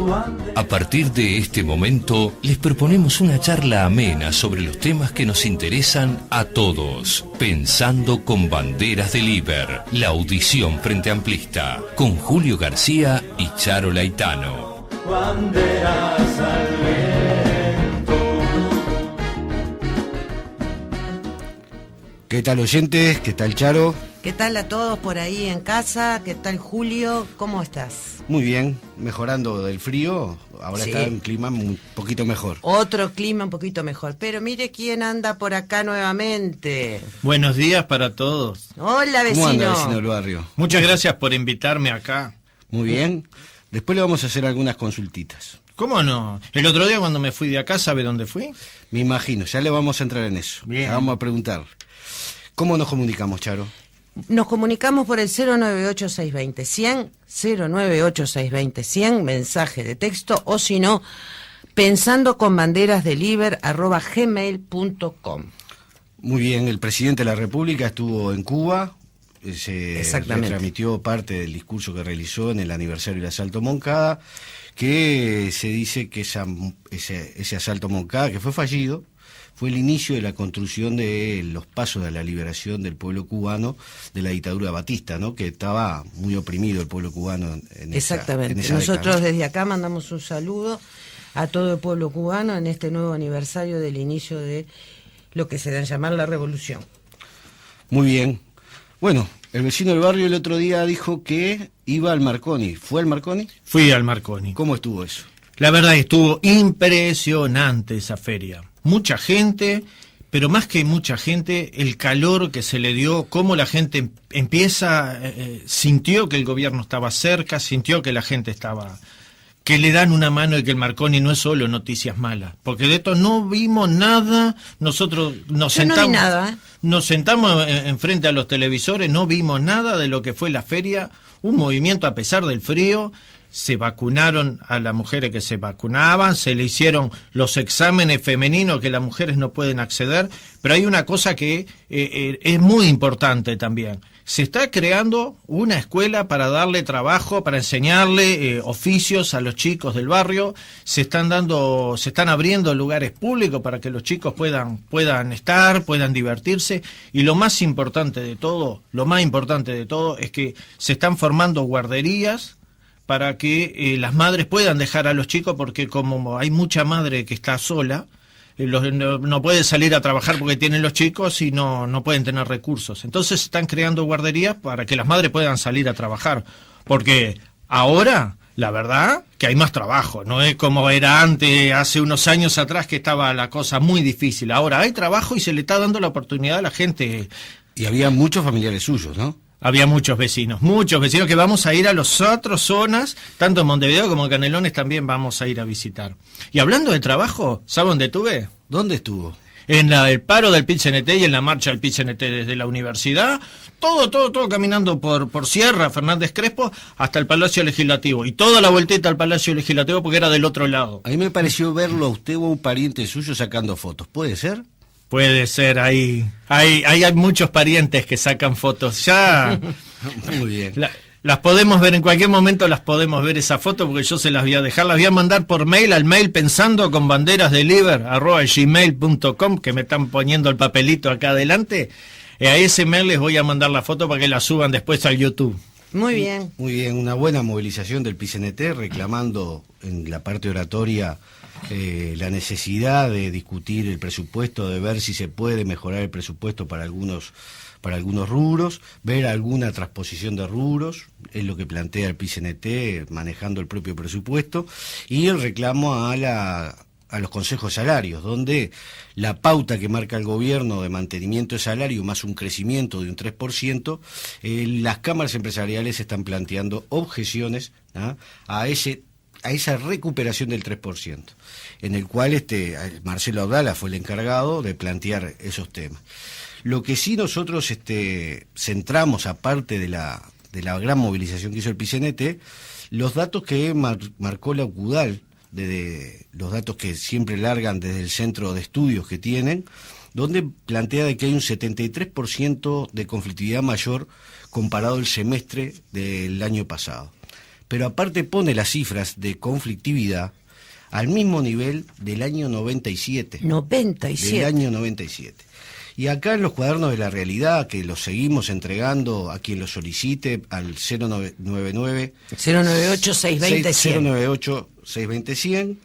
A partir de este momento, les proponemos una charla amena sobre los temas que nos interesan a todos. Pensando con banderas del Iber, la audición frente amplista, con Julio García y Charo Laitano. Banderas al viento. ¿Qué tal, oyentes? ¿Qué tal, Charo? ¿Qué tal a todos por ahí en casa? ¿Qué tal, Julio? ¿Cómo estás? Muy bien, mejorando del frío. Ahora Sí. está en clima un poquito mejor. Otro clima un poquito mejor. Pero mire quién anda por acá nuevamente. Buenos días para todos. Hola, vecino. ¿Cómo anda, vecino del barrio? Muchas gracias por invitarme acá. Muy bien. Después le vamos a hacer algunas consultitas. ¿Cómo no? El otro día cuando me fui de acá, ¿sabe dónde fui? Me imagino, ya le vamos a entrar en eso. Bien. Ya vamos a preguntar. ¿Cómo nos comunicamos, Charo? Nos comunicamos por el 098-620-100, 098-620-100, mensaje de texto, o si no, pensandoconbanderasdeliber@gmail.com. Muy bien, el presidente de la República estuvo en Cuba. Se Exactamente. retransmitió parte del discurso que realizó en el aniversario del asalto a Moncada, que se dice que ese asalto a Moncada, que fue fallido, fue el inicio de la construcción de los pasos de la liberación del pueblo cubano de la dictadura batista, ¿no? Que estaba muy oprimido el pueblo cubano en Exactamente. esa Nosotros década. desde acá mandamos un saludo a todo el pueblo cubano en este nuevo aniversario del inicio de lo que se da a llamar la revolución. Muy bien. Bueno, el vecino del barrio el otro día dijo que iba al Marconi. ¿Fue al Marconi? Fui al Marconi. ¿Cómo estuvo eso? La verdad estuvo impresionante esa feria. Mucha gente, pero más que mucha gente, el calor que se le dio, cómo la gente sintió que el gobierno estaba cerca, sintió que la gente estaba, que le dan una mano y que el Marconi no es solo noticias malas, porque de esto no vimos nada. Nosotros nos Yo no sentamos, vi nada, ¿eh? Nos sentamos enfrente a los televisores, no vimos nada de lo que fue la feria, un movimiento a pesar del frío. Se vacunaron a las mujeres que se vacunaban, se le hicieron los exámenes femeninos que las mujeres no pueden acceder, pero hay una cosa que es muy importante también. Se está creando una escuela para darle trabajo, para enseñarle oficios a los chicos del barrio. Se están abriendo lugares públicos para que los chicos puedan estar, puedan divertirse. Y lo más importante de todo es que se están formando guarderías para que las madres puedan dejar a los chicos, porque como hay mucha madre que está sola, no puede salir a trabajar porque tienen los chicos y no pueden tener recursos. Entonces están creando guarderías para que las madres puedan salir a trabajar, porque ahora, la verdad, que hay más trabajo, no es como era antes, hace unos años atrás, que estaba la cosa muy difícil. Ahora hay trabajo y se le está dando la oportunidad a la gente. Y había muchos familiares suyos, ¿no? Había muchos vecinos que vamos a ir a las otras zonas, tanto en Montevideo como en Canelones también vamos a ir a visitar. Y hablando de trabajo, ¿sabe dónde estuve? ¿Dónde estuvo? En el paro del PIT-CNT y en la marcha del PIT-CNT desde la universidad, todo caminando por Sierra, Fernández Crespo, hasta el Palacio Legislativo. Y toda la vueltita al Palacio Legislativo porque era del otro lado. A mí me pareció verlo a usted o a un pariente suyo sacando fotos. ¿Puede ser? Puede ser, ahí hay muchos parientes que sacan fotos. Ya Muy bien. las podemos ver en cualquier momento, las podemos ver esa foto, porque yo se las voy a dejar, las voy a mandar por mail al mail pensandoconbanderasdeliber@gmail.com, que me están poniendo el papelito acá adelante. A ese mail les voy a mandar la foto para que la suban después al YouTube. Muy bien. Muy bien, una buena movilización del PIT-CNT reclamando en la parte oratoria la necesidad de discutir el presupuesto, de ver si se puede mejorar el presupuesto para algunos rubros, ver alguna transposición de rubros, es lo que plantea el PIT-CNT manejando el propio presupuesto, y el reclamo a los consejos salarios, donde la pauta que marca el gobierno de mantenimiento de salario más un crecimiento de un 3%, las cámaras empresariales están planteando objeciones a esa recuperación del 3%, en el cual Marcelo Abdala fue el encargado de plantear esos temas. Lo que sí nosotros centramos, aparte de la gran movilización que hizo el PIT-CNT, los datos que marcó la UCUDAL, los datos que siempre largan desde el centro de estudios que tienen, donde plantea de que hay un 73% de conflictividad mayor comparado al semestre del año pasado. pero aparte pone las cifras de conflictividad al mismo nivel del año 97. 97. Del año 97. Y acá en los cuadernos de la realidad, que los seguimos entregando a quien lo solicite al 099 098 620 100,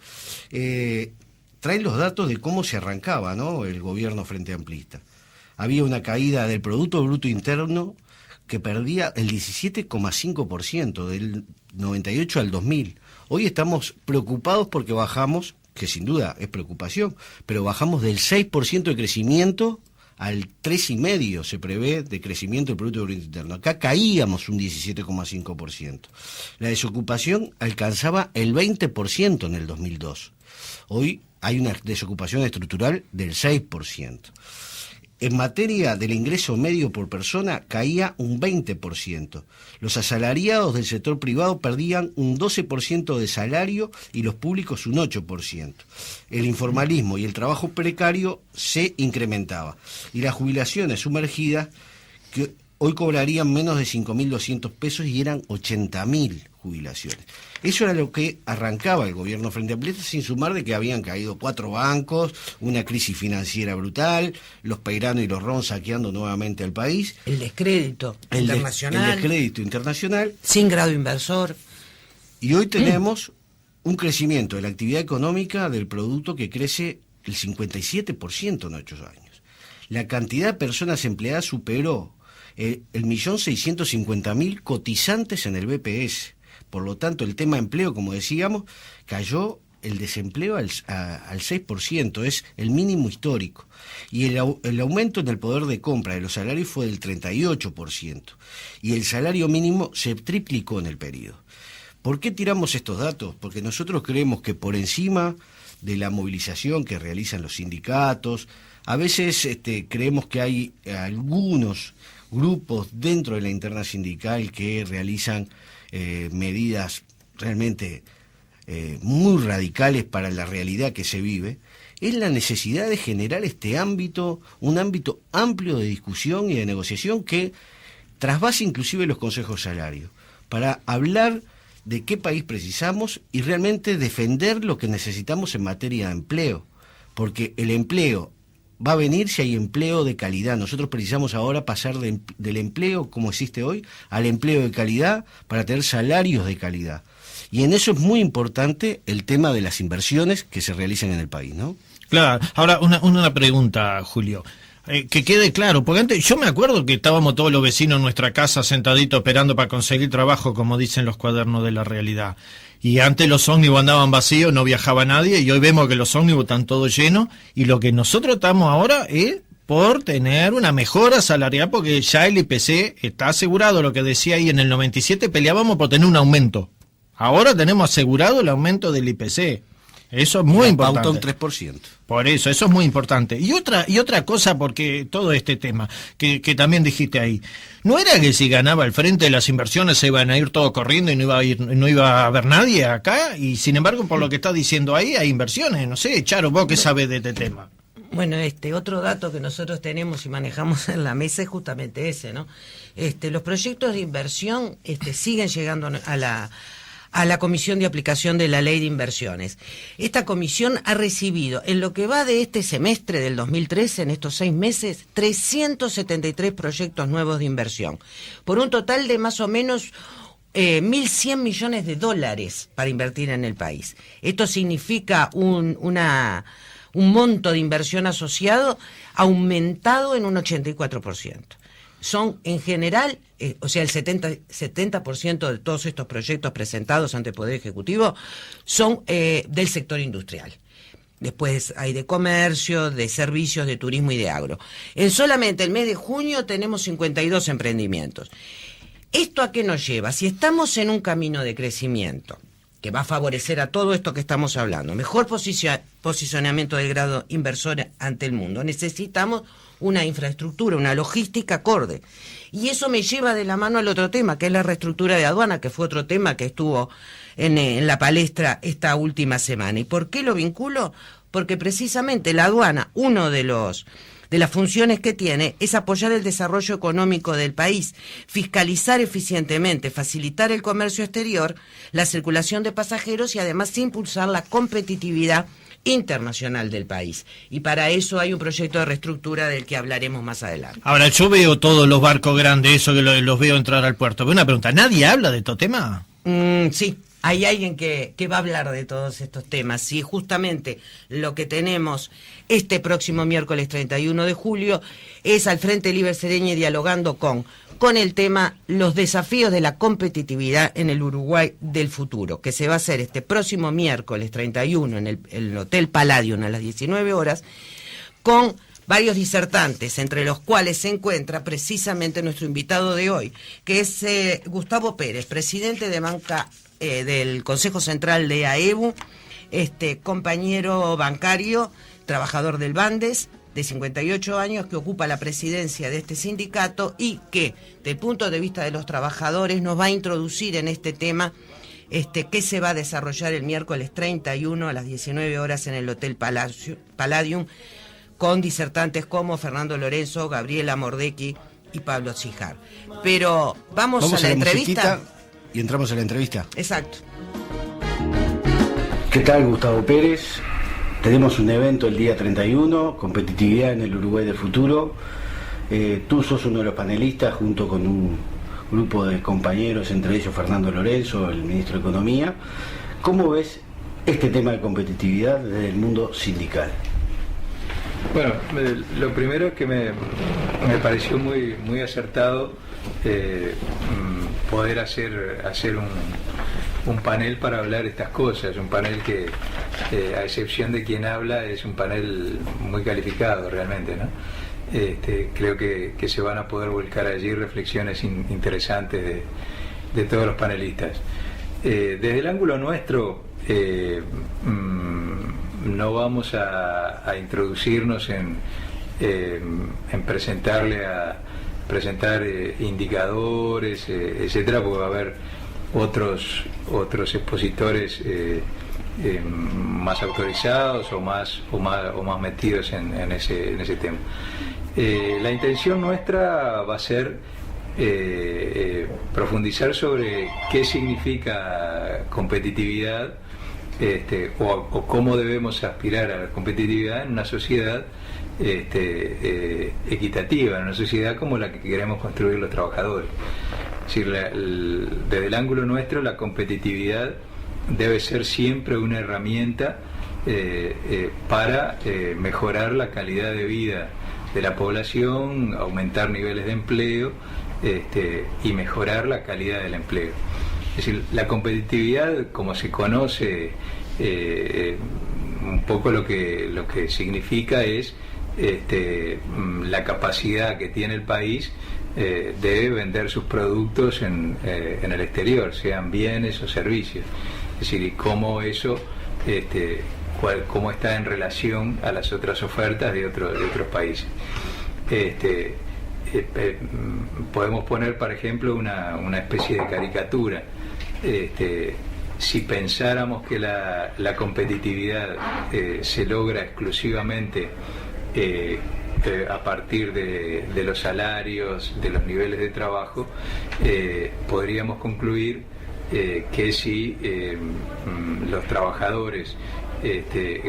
traen los datos de cómo se arrancaba, ¿no?, el gobierno Frente Amplista. Había una caída del Producto Bruto Interno que perdía el 17,5% del 98 al 2000. Hoy estamos preocupados porque bajamos, que sin duda es preocupación, pero bajamos del 6% de crecimiento al 3,5% se prevé de crecimiento del Producto Bruto Interno. Acá caíamos un 17,5%. La desocupación alcanzaba el 20% en el 2002. Hoy hay una desocupación estructural del 6%. En materia del ingreso medio por persona caía un 20%. Los asalariados del sector privado perdían un 12% de salario y los públicos un 8%. El informalismo y el trabajo precario se incrementaba. Y las jubilaciones sumergidas, que hoy cobrarían menos de 5.200 pesos y eran 80.000 jubilaciones. Eso era lo que arrancaba el gobierno Frente Amplista, sin sumar de que habían caído 4 bancos, una crisis financiera brutal, los Peirano y los Ron saqueando nuevamente al país. El descrédito internacional. El descrédito internacional. Sin grado inversor. Y hoy tenemos un crecimiento de la actividad económica del producto que crece el 57% en 8 años. La cantidad de personas empleadas superó el 1.650.000 cotizantes en el BPS. Por lo tanto, el tema empleo, como decíamos, cayó el desempleo al 6%, es el mínimo histórico. Y el aumento en el poder de compra de los salarios fue del 38%. Y el salario mínimo se triplicó en el periodo. ¿Por qué tiramos estos datos? Porque nosotros creemos que por encima de la movilización que realizan los sindicatos, a veces creemos que hay algunos grupos dentro de la interna sindical que realizan medidas realmente muy radicales para la realidad que se vive, es la necesidad de generar este ámbito, un ámbito amplio de discusión y de negociación que trasvase inclusive los consejos salarios, para hablar de qué país precisamos y realmente defender lo que necesitamos en materia de empleo, porque el empleo va a venir si hay empleo de calidad. Nosotros precisamos ahora pasar del empleo como existe hoy al empleo de calidad para tener salarios de calidad. Y en eso es muy importante el tema de las inversiones que se realizan en el país, ¿no? Claro. Ahora, una pregunta, Julio. Que quede claro, porque antes yo me acuerdo que estábamos todos los vecinos en nuestra casa sentaditos esperando para conseguir trabajo, como dicen los cuadernos de la realidad. Y antes los ómnibus andaban vacíos, no viajaba nadie, y hoy vemos que los ómnibus están todos llenos, y lo que nosotros estamos ahora es por tener una mejora salarial, porque ya el IPC está asegurado, lo que decía ahí en el 97, peleábamos por tener un aumento. Ahora tenemos asegurado el aumento del IPC. Eso es muy importante. Pauta un 3%. Por eso es muy importante. Y otra cosa, porque todo este tema que también dijiste ahí, ¿no era que si ganaba el Frente de las Inversiones se iban a ir todos corriendo y no iba a haber nadie acá? Y sin embargo, por lo que está diciendo ahí, hay inversiones. No sé, Charo, vos qué sabés de este tema. Bueno, otro dato que nosotros tenemos y manejamos en la mesa es justamente ese, ¿no? Los proyectos de inversión siguen llegando a la Comisión de Aplicación de la Ley de Inversiones. Esta comisión ha recibido, en lo que va de este semestre del 2013, en estos 6 meses, 373 proyectos nuevos de inversión, por un total de más o menos 1.100 millones de dólares para invertir en el país. Esto significa un monto de inversión asociado aumentado en un 84%. Son en general, el 70% de todos estos proyectos presentados ante el Poder Ejecutivo son del sector industrial. Después hay de comercio, de servicios, de turismo y de agro. En solamente el mes de junio tenemos 52 emprendimientos. ¿Esto a qué nos lleva? Si estamos en un camino de crecimiento que va a favorecer a todo esto que estamos hablando, mejor posicionamiento del grado inversor ante el mundo, necesitamos una infraestructura, una logística acorde. Y eso me lleva de la mano al otro tema, que es la reestructura de aduana, que fue otro tema que estuvo en la palestra esta última semana. ¿Y por qué lo vinculo? Porque precisamente la aduana, uno de los de las funciones que tiene es apoyar el desarrollo económico del país, fiscalizar eficientemente, facilitar el comercio exterior, la circulación de pasajeros y además impulsar la competitividad internacional del país. Y para eso hay un proyecto de reestructura del que hablaremos más adelante. Ahora, yo veo todos los barcos grandes, eso que los veo entrar al puerto. Pero una pregunta, ¿nadie habla de estos temas? Sí. Hay alguien que va a hablar de todos estos temas. Y justamente lo que tenemos este próximo miércoles 31 de julio es al Frente Libre Sereñe dialogando con el tema los desafíos de la competitividad en el Uruguay del futuro, que se va a hacer este próximo miércoles 31 en el Hotel Palladium a las 19 horas, con varios disertantes, entre los cuales se encuentra precisamente nuestro invitado de hoy, que es Gustavo Pérez, presidente de banca del Consejo Central de AEBU, compañero bancario, trabajador del Bandes, de 58 años, que ocupa la presidencia de este sindicato y que, desde el punto de vista de los trabajadores, nos va a introducir en este tema que se va a desarrollar el miércoles 31 a las 19 horas en el Hotel Palladium, con disertantes como Fernando Lorenzo, Gabriela Mordecki y Pablo Cijar. Pero vamos a la entrevista. Y entramos a la entrevista. Exacto. ¿Qué tal, Gustavo Pérez? Tenemos un evento el día 31, competitividad en el Uruguay del futuro. Tú sos uno de los panelistas junto con un grupo de compañeros, entre ellos Fernando Lorenzo, el ministro de Economía. ¿Cómo ves este tema de competitividad desde el mundo sindical? Bueno, lo primero es que me pareció muy acertado poder hacer un panel para hablar estas cosas, un panel que, a excepción de quien habla, es un panel muy calificado realmente, ¿no? Creo que se van a poder volcar allí reflexiones interesantes de todos los panelistas. Desde el ángulo nuestro, no vamos a introducirnos en presentar indicadores, etcétera, porque va a haber otros expositores más autorizados o más metidos en ese tema. La intención nuestra va a ser profundizar sobre qué significa competitividad, o cómo debemos aspirar a la competitividad en una sociedad equitativa, en una sociedad como la que queremos construir los trabajadores. Es decir, desde el ángulo nuestro, la competitividad debe ser siempre una herramienta para mejorar la calidad de vida de la población, aumentar niveles de empleo y mejorar la calidad del empleo. Es decir, la competitividad, como se conoce, un poco lo que significa es la capacidad que tiene el país de vender sus productos en el exterior, sean bienes o servicios. Es decir, y cómo eso, cómo está en relación a las otras ofertas de otros países. Podemos poner, por ejemplo, una especie de caricatura. Si pensáramos que la competitividad se logra exclusivamente a partir de los salarios, de los niveles de trabajo, podríamos concluir que si los trabajadores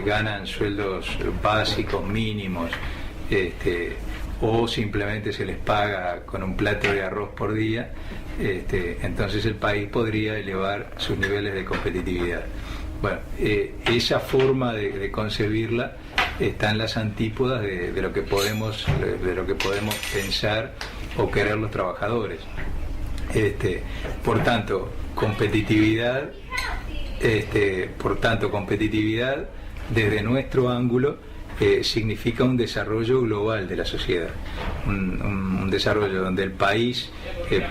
ganan sueldos básicos mínimos, o simplemente se les paga con un plato de arroz por día, entonces el país podría elevar sus niveles de competitividad. Bueno, esa forma de concebirla está en las antípodas de lo que podemos pensar o querer los trabajadores. Por tanto, competitividad desde nuestro ángulo significa un desarrollo global de la sociedad, un desarrollo donde el país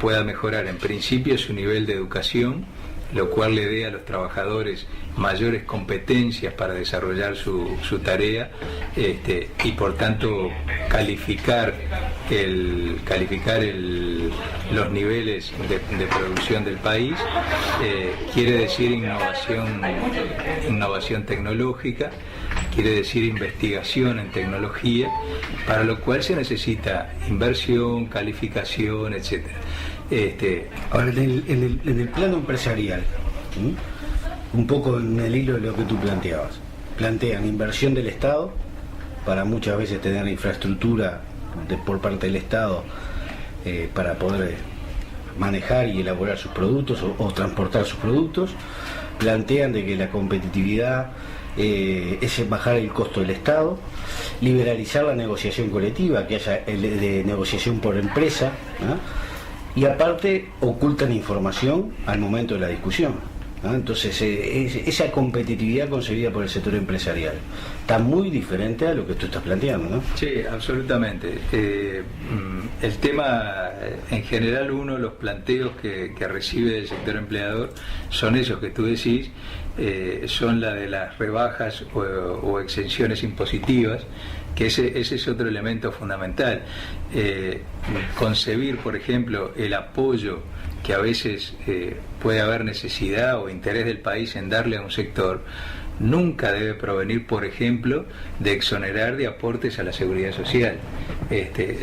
pueda mejorar en principio su nivel de educación, lo cual le dé a los trabajadores mayores competencias para desarrollar su tarea, y por tanto calificar los niveles de producción del país. Quiere decir innovación tecnológica, quiere decir investigación en tecnología, para lo cual se necesita inversión, calificación, etcétera. Ahora, en el plano empresarial, un poco en el hilo de lo que tú planteabas, plantean inversión del Estado para muchas veces tener infraestructura por parte del Estado para poder manejar y elaborar sus productos o transportar sus productos. Plantean de que la competitividad es bajar el costo del Estado, liberalizar la negociación colectiva, que haya de negociación por empresa, ¿no? Y aparte ocultan información al momento de la discusión, ¿no? Entonces esa competitividad concebida por el sector empresarial está muy diferente a lo que tú estás planteando, ¿no? Sí, absolutamente. El tema, en general, uno de los planteos que recibe del sector empleador son esos que tú decís, son la de las rebajas o exenciones impositivas, que ese es otro elemento fundamental. Concebir, por ejemplo, el apoyo que a veces puede haber necesidad o interés del país en darle a un sector, nunca debe provenir, por ejemplo, de exonerar de aportes a la seguridad social.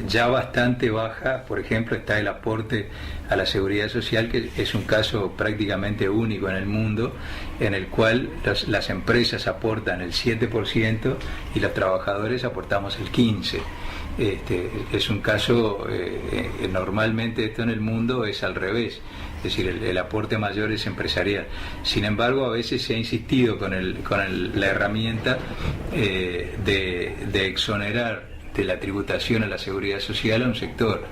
Ya bastante baja, por ejemplo, está el aporte a la seguridad social, que es un caso prácticamente único en el mundo, en el cual las empresas aportan el 7% y los trabajadores aportamos el 15%. Es un caso, normalmente esto en el mundo es al revés, es decir, el aporte mayor es empresarial. Sin embargo, a veces se ha insistido con la herramienta de exonerar de la tributación a la seguridad social a un sector.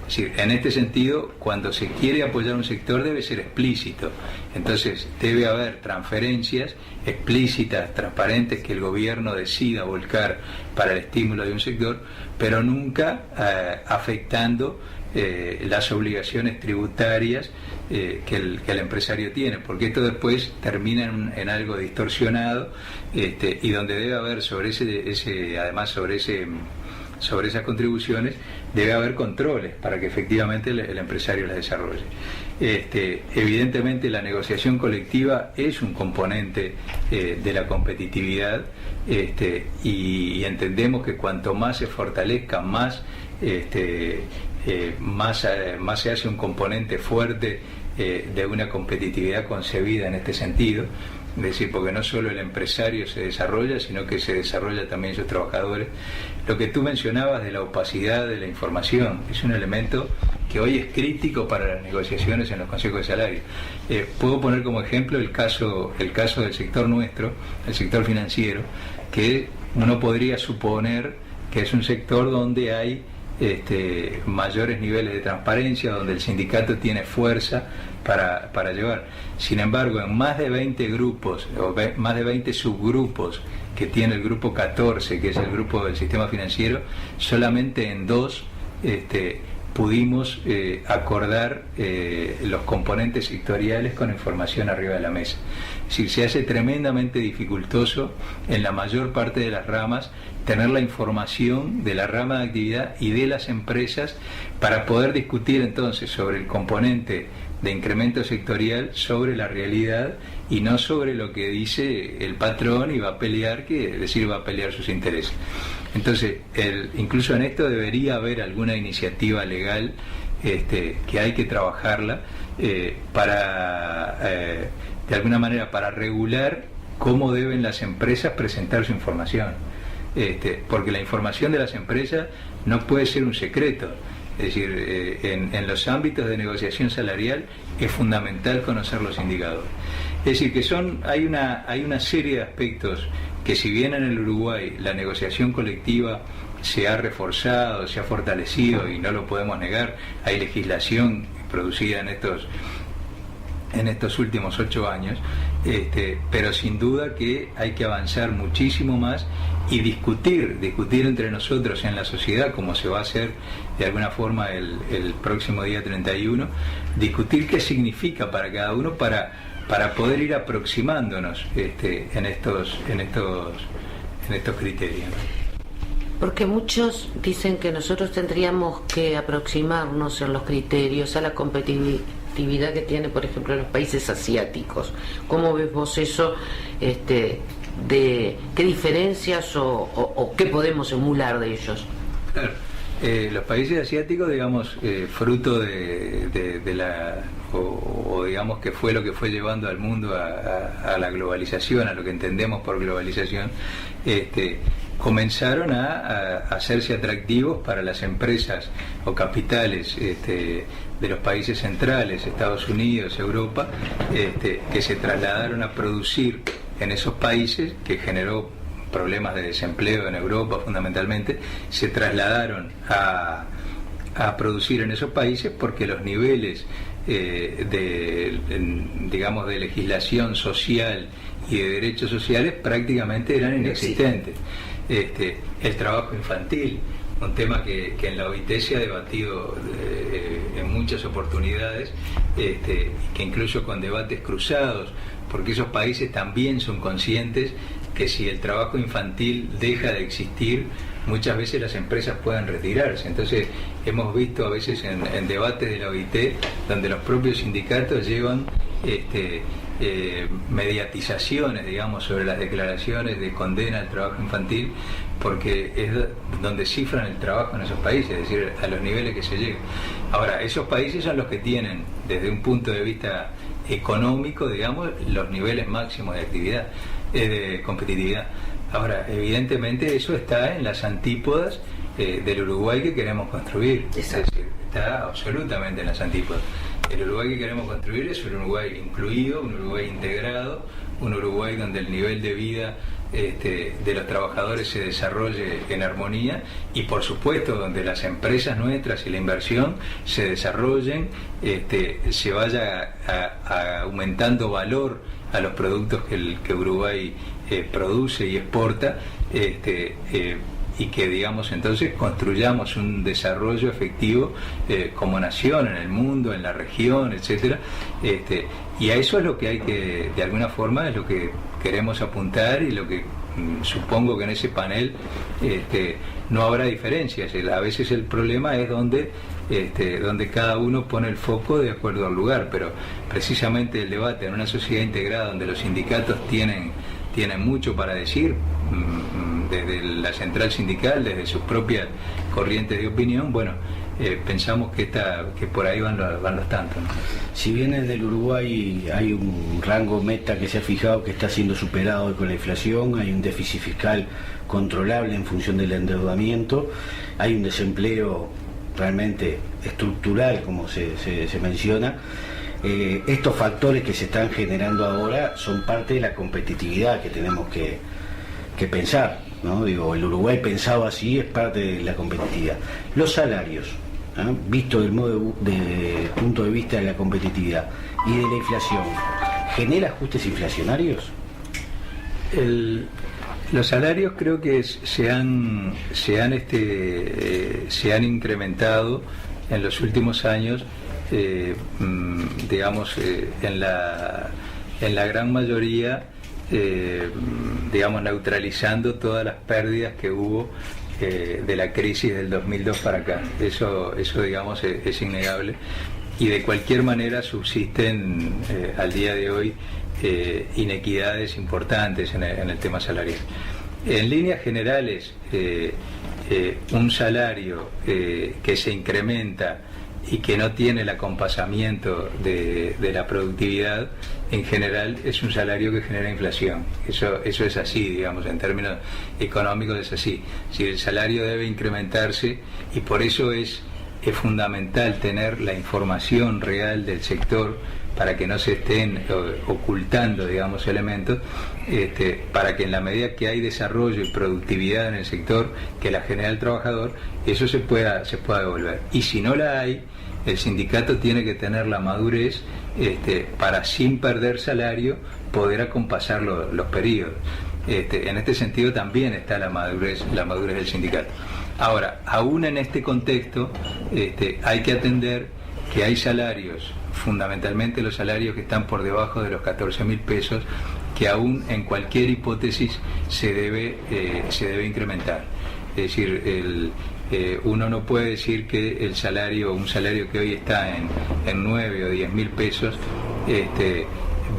Es decir, en este sentido, cuando se quiere apoyar un sector debe ser explícito. Entonces debe haber transferencias explícitas, transparentes, que el gobierno decida volcar para el estímulo de un sector, pero nunca afectando las obligaciones tributarias que el empresario tiene, porque esto después termina en algo distorsionado, y donde debe haber sobre esas contribuciones debe haber controles para que efectivamente el empresario las desarrolle. Evidentemente la negociación colectiva es un componente de la competitividad, y entendemos que cuanto más se fortalezca, más se hace un componente fuerte de una competitividad concebida en este sentido. Es decir, porque no solo el empresario se desarrolla, sino que se desarrolla también sus trabajadores. Lo que tú mencionabas de la opacidad de la información es un elemento que hoy es crítico para las negociaciones en los consejos de salario. Puedo poner como ejemplo el caso del sector nuestro, el sector financiero, que uno podría suponer que es un sector donde hay mayores niveles de transparencia, donde el sindicato tiene fuerza para llevar. Sin embargo, en más de 20 grupos o más de 20 subgrupos que tiene el grupo 14, que es el grupo del sistema financiero, solamente en 2 pudimos acordar los componentes sectoriales con información arriba de la mesa. Es decir, se hace tremendamente dificultoso en la mayor parte de las ramas tener la información de la rama de actividad y de las empresas para poder discutir entonces sobre el componente de incremento sectorial, sobre la realidad y no sobre lo que dice el patrón y va a pelear, que es decir, va a pelear sus intereses. Entonces, incluso en esto debería haber alguna iniciativa legal que hay que trabajarla para, de alguna manera, para regular cómo deben las empresas presentar su información. Porque la información de las empresas no puede ser un secreto. Es decir, en los ámbitos de negociación salarial es fundamental conocer los indicadores. Es decir, que hay una serie de aspectos que, si bien en el Uruguay la negociación colectiva se ha reforzado, se ha fortalecido, y no lo podemos negar, hay legislación producida en estos últimos 8 años, pero sin duda que hay que avanzar muchísimo más y discutir entre nosotros en la sociedad, como se va a hacer de alguna forma el próximo día 31, discutir qué significa para cada uno para poder ir aproximándonos en estos criterios. Porque muchos dicen que nosotros tendríamos que aproximarnos en los criterios a la competitividad que tiene, por ejemplo, los países asiáticos. ¿Cómo ves vos eso qué diferencias o qué podemos emular de ellos. Claro. Los países asiáticos, digamos, fruto de la, o digamos que fue lo que fue llevando al mundo a la globalización, a lo que entendemos por globalización, comenzaron a hacerse atractivos para las empresas o capitales de los países centrales, Estados Unidos, Europa, que se trasladaron a producir en esos países, que generó problemas de desempleo en Europa fundamentalmente, se trasladaron a producir en esos países porque los niveles de legislación social y de derechos sociales prácticamente eran inexistentes. El trabajo infantil, un tema que en la OIT se ha debatido en muchas oportunidades, que incluso con debates cruzados, porque esos países también son conscientes que si el trabajo infantil deja de existir, muchas veces las empresas pueden retirarse. Entonces hemos visto a veces en debates de la OIT donde los propios sindicatos llevan mediatizaciones, digamos, sobre las declaraciones de condena al trabajo infantil, porque es donde cifran el trabajo en esos países, es decir, a los niveles que se llegan. Ahora, esos países son los que tienen, desde un punto de vista económico, digamos, los niveles máximos de actividad, de competitividad. Ahora, evidentemente eso está en las antípodas del Uruguay que queremos construir. Exacto. Es decir, está absolutamente en las antípodas. El Uruguay que queremos construir es un Uruguay incluido, un Uruguay integrado, un Uruguay donde el nivel de vida de los trabajadores se desarrolle en armonía y, por supuesto, donde las empresas nuestras y la inversión se desarrollen, se vaya aumentando valor a los productos que Uruguay produce y exporta, y que, digamos, entonces construyamos un desarrollo efectivo como nación en el mundo, en la región, etcétera. Y a eso es lo que hay que, de alguna forma, es lo que queremos apuntar y lo que supongo que en ese panel no habrá diferencias. A veces el problema es donde cada uno pone el foco de acuerdo al lugar, pero precisamente el debate en una sociedad integrada donde los sindicatos tienen mucho para decir, desde la central sindical, desde sus propias corrientes de opinión, bueno, pensamos que por ahí van los tantos, ¿no? Si bien desde el Uruguay hay un rango meta que se ha fijado que está siendo superado con la inflación, hay un déficit fiscal controlable en función del endeudamiento, hay un desempleo realmente estructural, como se menciona, estos factores que se están generando ahora son parte de la competitividad que tenemos que pensar, ¿no? Digo, el Uruguay pensado así es parte de la competitividad. Los salarios, visto del punto de vista de la competitividad y de la inflación, ¿genera ajustes inflacionarios? Los salarios creo que se han incrementado en los últimos años, digamos, en la gran mayoría, digamos, neutralizando todas las pérdidas que hubo de la crisis del 2002 para acá. Eso digamos, es innegable, y de cualquier manera subsisten al día de hoy inequidades importantes en el tema salarial. En líneas generales, un salario que se incrementa y que no tiene el acompasamiento de la productividad, en general es un salario que genera inflación. Eso es así, digamos, en términos económicos es así. Si el salario debe incrementarse, y por eso es fundamental tener la información real del sector para que no se estén ocultando, digamos, elementos, para que en la medida que hay desarrollo y productividad en el sector que la genera el trabajador, eso se pueda devolver. Y si no la hay, el sindicato tiene que tener la madurez para, sin perder salario, poder acompasar los periodos. En este sentido también está la madurez del sindicato. Ahora, aún en este contexto, hay que atender que hay salarios, fundamentalmente los salarios que están por debajo de los 14.000 pesos, que aún en cualquier hipótesis se debe incrementar. Es decir, uno no puede decir que un salario que hoy está en 9 o 10.000 pesos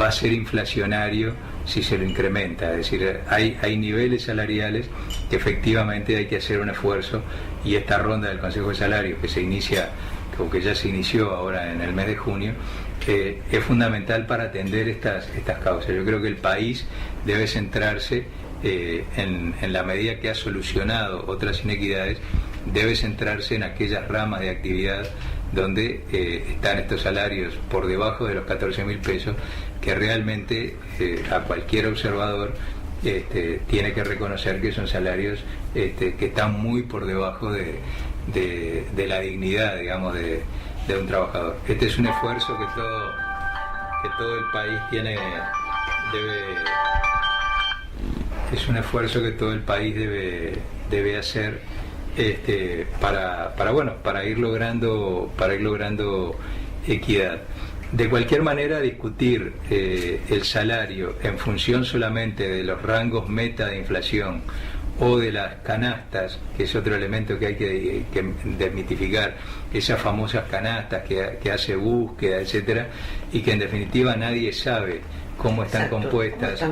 va a ser inflacionario si se lo incrementa. Es decir, hay niveles salariales que efectivamente hay que hacer un esfuerzo, y esta ronda del Consejo de Salarios que se inicia, o que ya se inició ahora en el mes de junio, es fundamental para atender estas causas. Yo creo que el país debe centrarse, en la medida que ha solucionado otras inequidades, debe centrarse en aquellas ramas de actividad donde están estos salarios por debajo de los 14.000 pesos, que realmente a cualquier observador tiene que reconocer que son salarios que están muy por debajo de la dignidad, digamos, de un trabajador. Este es un esfuerzo que todo el país debe hacer, para ir logrando equidad. De cualquier manera, discutir el salario en función solamente de los rangos meta de inflación o de las canastas, que es otro elemento que hay que desmitificar, esas famosas canastas que hace búsqueda, etcétera, y que en definitiva nadie sabe cómo están compuestas.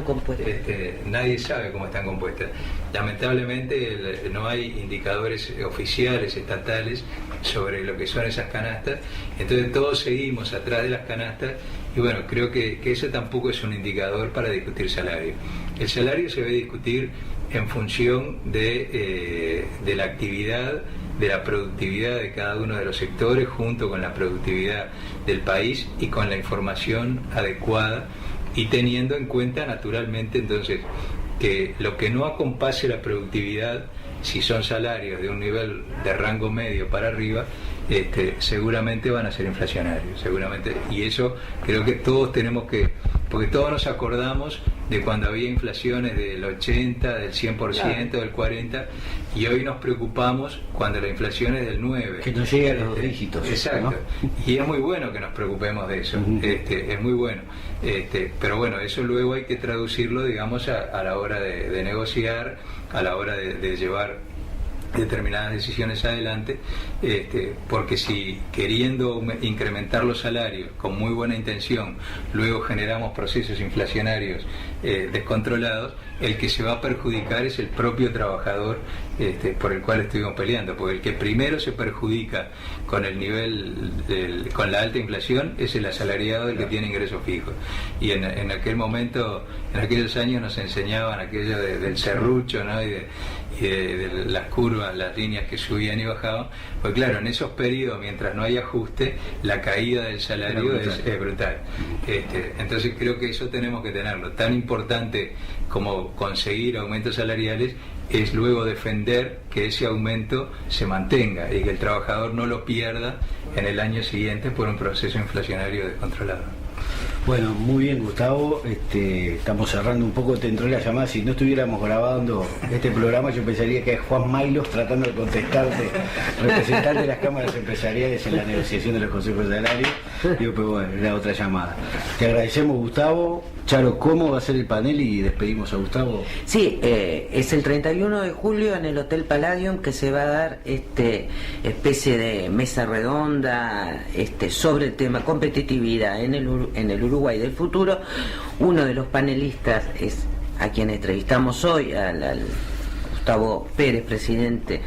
Nadie sabe cómo están compuestas. Lamentablemente no hay indicadores oficiales, estatales, sobre lo que son esas canastas, entonces todos seguimos atrás de las canastas, y bueno, creo que eso tampoco es un indicador para discutir salario. El salario se debe discutir en función de la actividad, de la productividad de cada uno de los sectores, junto con la productividad del país y con la información adecuada, y teniendo en cuenta naturalmente entonces que lo que no acompase la productividad, si son salarios de un nivel de rango medio para arriba, seguramente van a ser inflacionarios, seguramente, y eso creo que todos tenemos que, porque todos nos acordamos de cuando había inflaciones del 80, del 100%, del 40%, y hoy nos preocupamos cuando la inflación es del 9%. Que no llegue a los 2 dígitos. Exacto, ¿no? Y es muy bueno que nos preocupemos de eso, es muy bueno. Pero bueno, eso luego hay que traducirlo, digamos, a la hora de negociar, a la hora de llevar determinadas decisiones adelante, porque si queriendo incrementar los salarios con muy buena intención, luego generamos procesos inflacionarios descontrolados, el que se va a perjudicar es el propio trabajador por el cual estuvimos peleando, porque el que primero se perjudica con el nivel, con la alta inflación, es el asalariado, el que tiene ingresos fijos. Y en aquel momento, en aquellos años nos enseñaban aquello del serrucho, ¿no? y de las curvas, las líneas que subían y bajaban, pues claro, en esos periodos, mientras no hay ajuste, la caída del salario es brutal. Entonces creo que eso tenemos que tenerlo. Tan importante como conseguir aumentos salariales es luego defender que ese aumento se mantenga y que el trabajador no lo pierda en el año siguiente por un proceso inflacionario descontrolado. Bueno, muy bien, Gustavo. Estamos cerrando un poco, te entró la llamada. Si no estuviéramos grabando este programa, yo pensaría que es Juan Maylos tratando de contestarte, representante de las cámaras empresariales en la negociación de los consejos de salario. Digo, pero bueno, era otra llamada. Te agradecemos, Gustavo. Charo, ¿cómo va a ser el panel? Y despedimos a Gustavo. Sí, es el 31 de julio en el Hotel Palladium, que se va a dar especie de mesa redonda sobre el tema competitividad en el Uruguay del futuro. Uno de los panelistas es a quien entrevistamos hoy, al Gustavo Pérez, presidente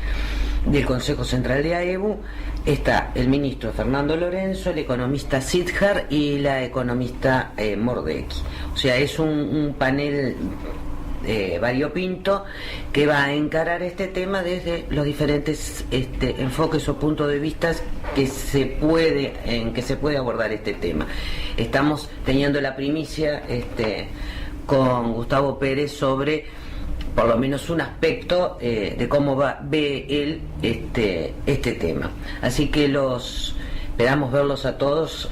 del Consejo Central de AEBU. Está el ministro Fernando Lorenzo, el economista Sidhar y la economista Mordecki. O sea, es un panel variopinto que va a encarar este tema desde los diferentes enfoques o puntos de vista en que se puede abordar este tema. Estamos teniendo la primicia con Gustavo Pérez sobre por lo menos un aspecto de cómo ve él este tema. Así que esperamos verlos a todos,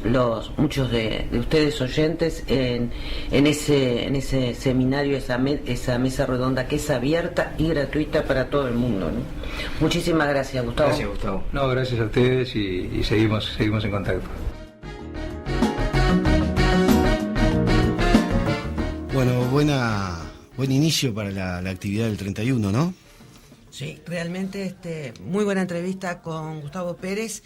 muchos de ustedes oyentes, en ese seminario, esa mesa redonda que es abierta y gratuita para todo el mundo, ¿no? Muchísimas gracias, Gustavo. Gracias, Gustavo. No, gracias a ustedes y seguimos en contacto. Bueno, buen inicio para la actividad del 31, ¿no? Sí, realmente muy buena entrevista con Gustavo Pérez.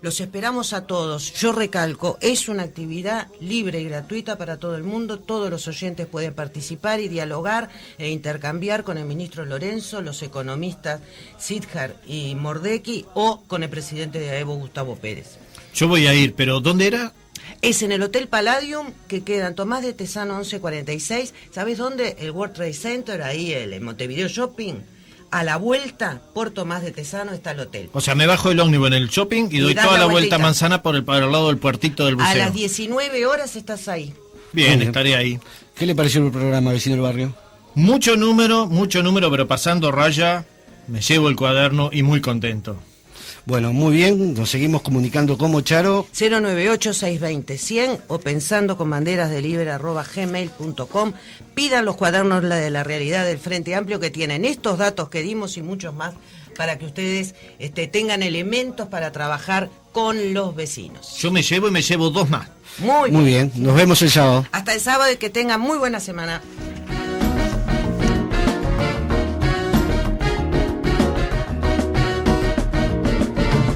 Los esperamos a todos. Yo recalco, es una actividad libre y gratuita para todo el mundo. Todos los oyentes pueden participar y dialogar e intercambiar con el ministro Lorenzo, los economistas Sidjar y Mordecki o con el presidente de AEBO, Gustavo Pérez. Yo voy a ir, pero ¿dónde era? Es en el Hotel Palladium, que queda en Tomás de Tesano 1146. ¿Sabes dónde? El World Trade Center, ahí el Montevideo Shopping. A la vuelta, por Tomás de Tesano, está el hotel. O sea, me bajo el ómnibus en el shopping y doy toda la vuelta a Manzana por el lado del puertito del buceo. A las 19 horas estás ahí. Bien, estaré ahí. ¿Qué le pareció el programa, vecino del barrio? Mucho número, pero pasando raya, me llevo el cuaderno y muy contento. Bueno, muy bien, nos seguimos comunicando como Charo. 098-620-100 o pensandoconbanderasdeliber@gmail.com. Pidan los cuadernos de la realidad del Frente Amplio, que tienen estos datos que dimos y muchos más para que ustedes tengan elementos para trabajar con los vecinos. Yo me llevo y me llevo 2 más. Muy bien, nos vemos el sábado. Hasta el sábado y que tengan muy buena semana.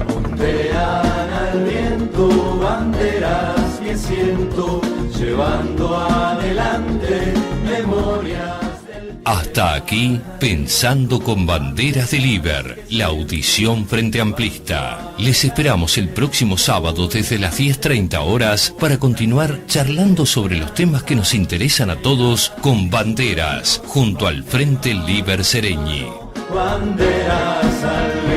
Ondean al viento banderas que siento, llevando adelante memorias. Hasta aquí, Pensando con Banderas del Iber, la audición Frente Amplista. Les esperamos el próximo sábado desde las 10:30 horas para continuar charlando sobre los temas que nos interesan a todos con banderas, junto al Frente Liber Sereñi. Banderas al